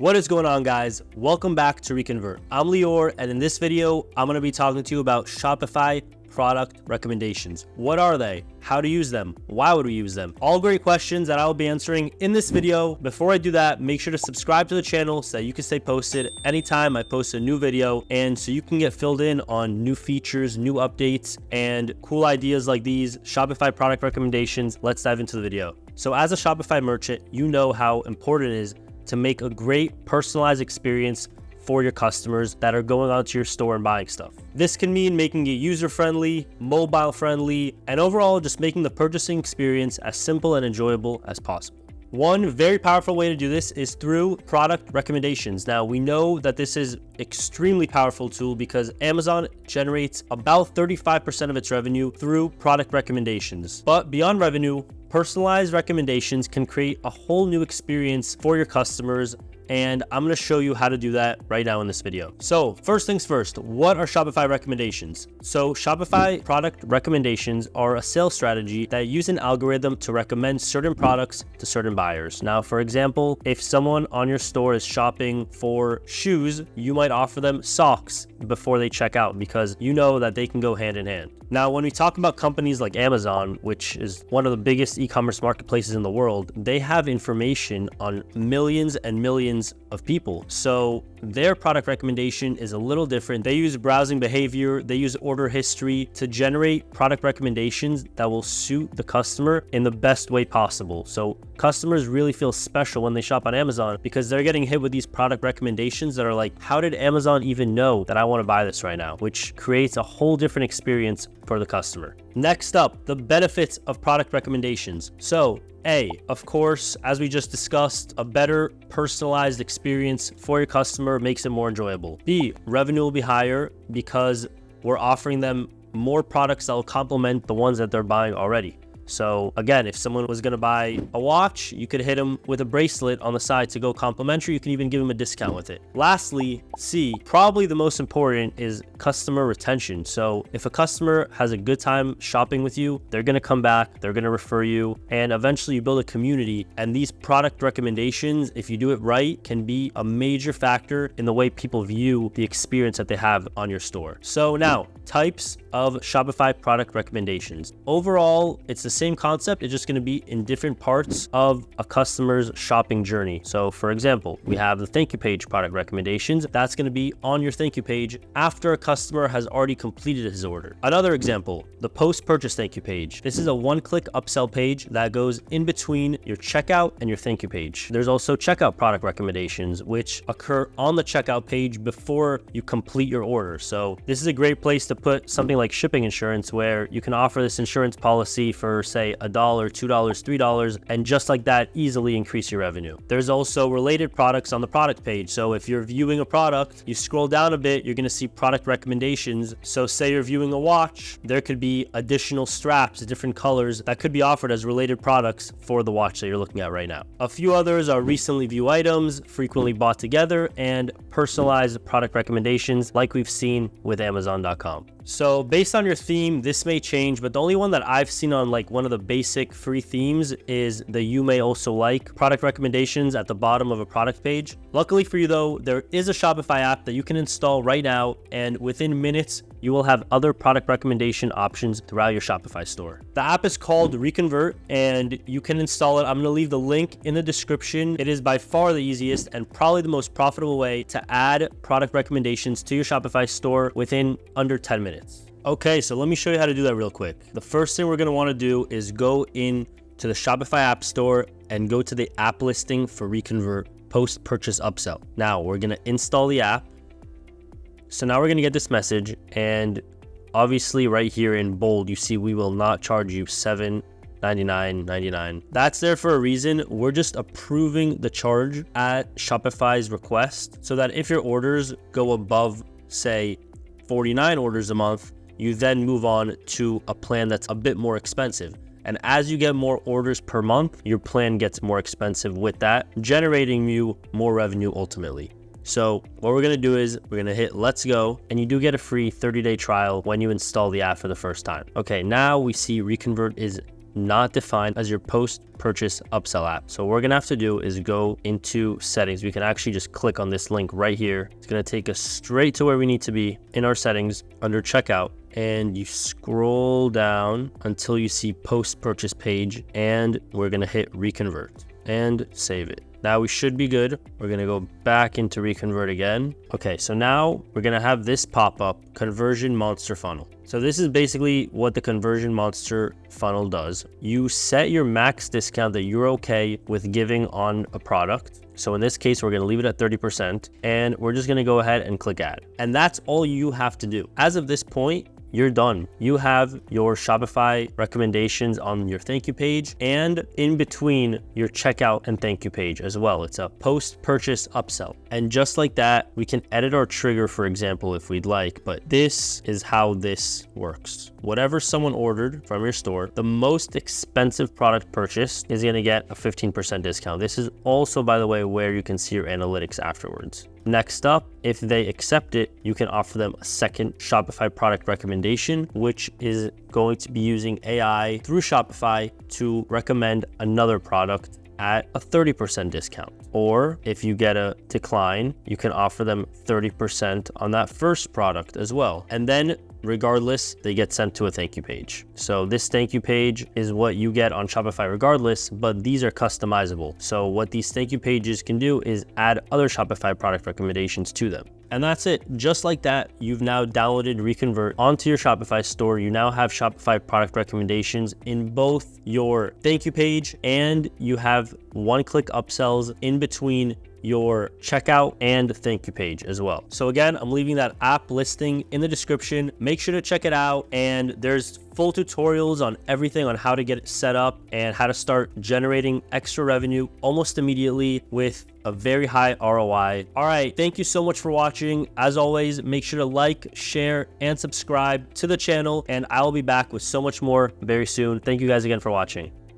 What is going on, guys? Welcome back to ReConvert. I'm Lior, and in this video, I'm going to be talking to you about Shopify product recommendations. What are they? How to use them? Why would we use them? All great questions that I'll be answering in this video. Before I do that, make sure to subscribe to the channel so that you can stay posted anytime I post a new video, and so you can get filled in on new features, new updates, and cool ideas like these Shopify product recommendations. Let's dive into the video. So as a Shopify merchant, you know how important it is to make a great personalized experience for your customers that are going onto your store and buying stuff. This can mean making it user-friendly, mobile-friendly, and overall just making the purchasing experience as simple and enjoyable as possible. One very powerful way to do this is through product recommendations. Now, we know that this is extremely powerful tool because Amazon generates about 35% of its revenue through product recommendations. But beyond revenue, personalized recommendations can create a whole new experience for your customers, and I'm going to show you how to do that right now in this video. So first things first, what are Shopify recommendations? So Shopify product recommendations are a sales strategy that use an algorithm to recommend certain products to certain buyers. Now, for example, if someone on your store is shopping for shoes, you might offer them socks before they check out because you know that they can go hand in hand. Now, when we talk about companies like Amazon, which is one of the biggest e-commerce marketplaces in the world, they have information on millions and millions of people. So their product recommendation is a little different. They use browsing behavior, they use order history to generate product recommendations that will suit the customer in the best way possible. So customers really feel special when they shop on Amazon because they're getting hit with these product recommendations that are like, how did Amazon even know that I want to buy this right now? Which creates a whole different experience for the customer. Next up, the benefits of product recommendations. So A, of course, as we just discussed, a better personalized experience for your customer makes it more enjoyable. B, revenue will be higher because we're offering them more products that will complement the ones that they're buying already. So again, if someone was going to buy a watch, you could hit them with a bracelet on the side to go complimentary. You can even give them a discount with it. Lastly, C, probably the most important, is customer retention. So if a customer has a good time shopping with you, they're going to come back, they're going to refer you, and eventually you build a community. And these product recommendations, if you do it right, can be a major factor in the way people view the experience that they have on your store. So now, types of Shopify product recommendations. Overall, it's the same concept. It's just going to be in different parts of a customer's shopping journey. So for example, we have the thank you page product recommendations. That's going to be on your thank you page after a customer has already completed his order. Another example, the post-purchase thank you page. This is a one-click upsell page that goes in between your checkout and your thank you page. There's also checkout product recommendations, which occur on the checkout page before you complete your order. So this is a great place to put something like shipping insurance, where you can offer this insurance policy for say $1, $2, $3, and just like that easily increase your revenue. There's also related products on the product page. So if you're viewing a product, you scroll down a bit, you're going to see product recommendations. So say you're viewing a watch, there could be additional straps, different colors that could be offered as related products for the watch that you're looking at right now. A few others are recently viewed items, frequently bought together, and personalized product recommendations like we've seen with Amazon.com. So based on your theme, this may change, but the only one that I've seen on like one of the basic free themes is the you may also like product recommendations at the bottom of a product page. Luckily for you though, there is a Shopify app that you can install right now, and within minutes, you will have other product recommendation options throughout your Shopify store. The app is called ReConvert, and you can install it. I'm going to leave the link in the description. It is by far the easiest and probably the most profitable way to add product recommendations to your Shopify store within under 10 minutes. Okay, so let me show you how to do that real quick. The first thing we're going to want to do is go in to the Shopify App Store and go to the app listing for ReConvert post-purchase upsell. Now we're going to install the app. So now we're going to get this message, and obviously right here in bold, you see we will not charge you $7.99.99. That's there for a reason. We're just approving the charge at Shopify's request so that if your orders go above, say, 49 orders a month, you then move on to a plan that's a bit more expensive. And as you get more orders per month, your plan gets more expensive with that, generating you more revenue ultimately. So what we're going to do is we're going to hit let's go, and you do get a free 30-day trial when you install the app for the first time. Okay, now we see ReConvert is not defined as your post-purchase upsell app. So what we're gonna have to do is go into settings. We can actually just click on this link right here. It's gonna take us straight to where we need to be in our settings under checkout. And you scroll down until you see post-purchase page, and we're gonna hit ReConvert and save it. Now we should be good. We're gonna go back into ReConvert again. Okay, so now we're gonna have this pop up, Conversion Monster Funnel. So this is basically what the Conversion Monster Funnel does. You set your max discount that you're okay with giving on a product. So in this case, we're gonna leave it at 30%, and we're just gonna go ahead and click add. And that's all you have to do. As of this point, you're done. You have your Shopify recommendations on your thank you page and in between your checkout and thank you page as well. It's a post-purchase upsell. And just like that, we can edit our trigger, for example, if we'd like, but this is how this works. Whatever someone ordered from your store, the most expensive product purchased is gonna get a 15% discount. This is also, by the way, where you can see your analytics afterwards. Next up, if they accept it, you can offer them a second Shopify product recommendation, which is going to be using AI through Shopify to recommend another product at a 30% discount. Or if you get a decline, you can offer them 30% on that first product as well. And then regardless, they get sent to a thank you page. So this thank you page is what you get on Shopify regardless, but these are customizable. So what these thank you pages can do is add other Shopify product recommendations to them. And that's it. Just like that, you've now downloaded ReConvert onto your Shopify store. You now have Shopify product recommendations in both your thank you page, and you have one-click upsells in between your checkout and thank you page as well. So again, I'm leaving that app listing in the description. Make sure to check it out. And there's full tutorials on everything on how to get it set up and how to start generating extra revenue almost immediately with a very high ROI. All right, thank you so much for watching. As always, make sure to like, share, and subscribe to the channel, and I'll be back with so much more very soon. Thank you guys again for watching.